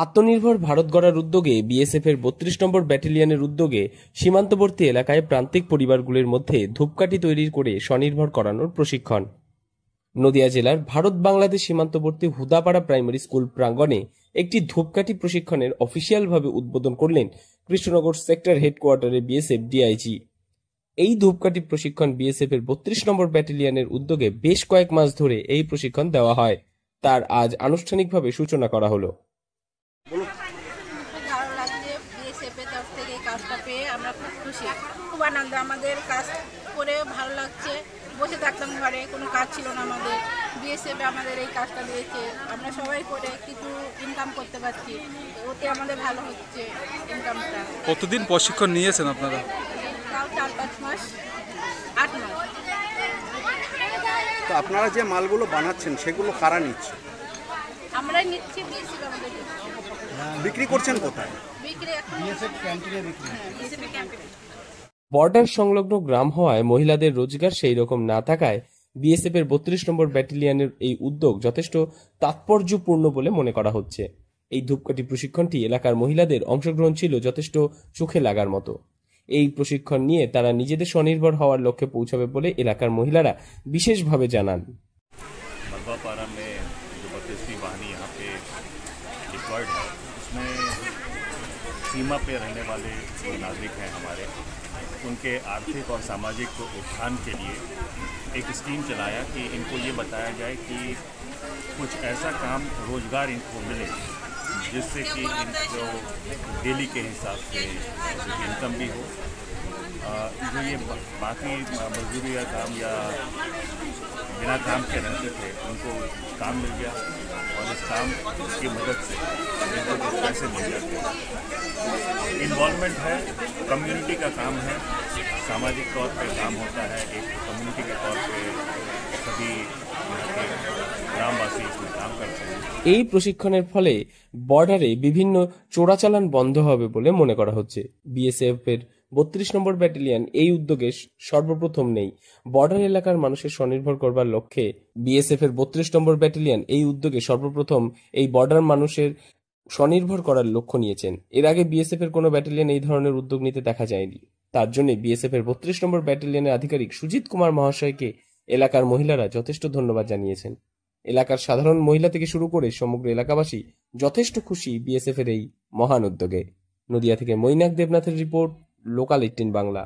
আত্মনির্ভর ভারত গড়ার উদ্যোগে বিএসএফ এর ৩২ নম্বর ব্যাটালিয়নের উদ্যোগে সীমান্তবর্তী এলাকায় প্রান্তিক পরিবারগুলির মধ্যে ধূপকাঠি তৈরি করে স্বনির্ভর করানোর প্রশিক্ষণ। নদিয়া জেলার ভারত বাংলাদেশ সীমান্তবর্তী হুদাপাড়া প্রাইমারি স্কুল প্রাঙ্গণে একটি ধূপকাঠি প্রশিক্ষণের অফিসিয়ালভাবে উদ্বোধন করলেন কৃষ্ণনগর সেক্টর হেডকোয়ার্টারে বিএসএফ ডিআইজি। এই ধূপকাঠি প্রশিক্ষণ বিএসএফ এর ৩২ নম্বর ব্যাটালিয়নের উদ্যোগে বেশ কয়েক মাস ধরে এই প্রশিক্ষণ দেওয়া হয়, তার আজ আনুষ্ঠানিকভাবে সূচনা করা হলো। খুব ভালো লাগছে, বিএসএফ এর তরফ থেকে এই কাজটা পেয়ে আমরা খুব খুশি, খুব আনন্দ। আমাদের কাজ করে ভালো লাগছে, বসে থাকতাম ঘরে, কোনো কাজ ছিল না আমাদের, বিএসএফ আমাদের এই কাজটা দিয়েছে, আমরা সবাই করে কিছু ইনকাম করতে পারছি, ওতে আমাদের ভালো হচ্ছে ইনকামটা। কতদিন প্রশিক্ষণ নিয়েছেন আপনারা? তাও ৪-৫ মাস, ৮ মাস। তো আপনারা যে মালগুলো বানাচ্ছেন সেগুলো কারা নিচ্ছে? আমরাই নিচ্ছি, বিএসএফ আমাদের বিক্রি করছেন কোথায়? বিক্রি এখন বিএসএফ ক্যান্টিনে বিক্রি, বিএসএফ ক্যান্টিনে। বর্ডার সংলগ্ন গ্রাম হওয়ায় মহিলাদের রোজগার সেই রকম না থাকায় বিএসএফ এর ৩২ নম্বর ব্যাটালিয়নের এই উদ্যোগ যথেষ্ট তাৎপর্যপূর্ণ বলে মনে করা হচ্ছে। এই ধূপকাঠি প্রশিক্ষণটি এলাকার মহিলাদের অংশগ্রহণ ছিল যথেষ্ট চোখে লাগার মতো। এই প্রশিক্ষণ নিয়ে তারা নিজেদের স্বনির্ভর হওয়ার লক্ষ্যে পৌঁছাবে বলে এলাকার মহিলারা বিশেষভাবে জানান। सीमा पे रहने वाले जो नागरिक हैं हमारे, उनके आर्थिक और सामाजिक उत्थान के लिए एक स्कीम चलाया कि इनको ये बताया जाए कि कुछ ऐसा काम रोज़गार इनको मिले जिससे कि इनको डेली के हिसाब से इनकम भी हो। जो ये बाकी मजदूरी या काम या बिना काम के रहते थे उनको काम मिल गया, और इस काम की मदद से इनको कुछ पैसे मिल जाते हैं। इन्वॉल्वमेंट है, कम्युनिटी का काम है, सामाजिक तौर पे काम होता है, एक कम्युनिटी के तौर पे सभी গ্রামবাসী इसमें काम करते हैं। এই প্রশিক্ষণের ফলে বর্ডারে বিভিন্ন চোরাচালান বন্ধ হবে বলে মনে করা হচ্ছে। বিএসএফ এর ৩২ নম্বর ব্যাটালিয়ন এই উদ্যোগে সর্বপ্রথম নেই। বর্ডার এলাকার মানুষের স্বনির্ভর করবার লক্ষ্যে বিএসএফ এর ৩২ নম্বর ব্যাটালিয়ন এই উদ্যোগে সর্বপ্রথম এই বর্ডার মানুষের স্বনির্ভর করার লক্ষ্য নিয়েছেন। এর আগে বিএসএফ এর কোনো ব্যাটালিয়ন এই ধরনের উদ্যোগ নিতে দেখা যায়নি। তার জন্য বিএসএফ এর ৩২ নম্বর ব্যাটালিয়নের আধিকারিক সুজিত কুমার মহাশয়কে এলাকার মহিলারা যথেষ্ট ধন্যবাদ জানিয়েছেন। এলাকার সাধারণ মহিলা থেকে শুরু করে সমগ্র এলাকাবাসী যথেষ্ট খুশি বিএসএফ এর এই মহান উদ্যোগে। নদিয়া থেকে মৈনাক দেবনাথের রিপোর্ট, লোকাল 18 বাংলা।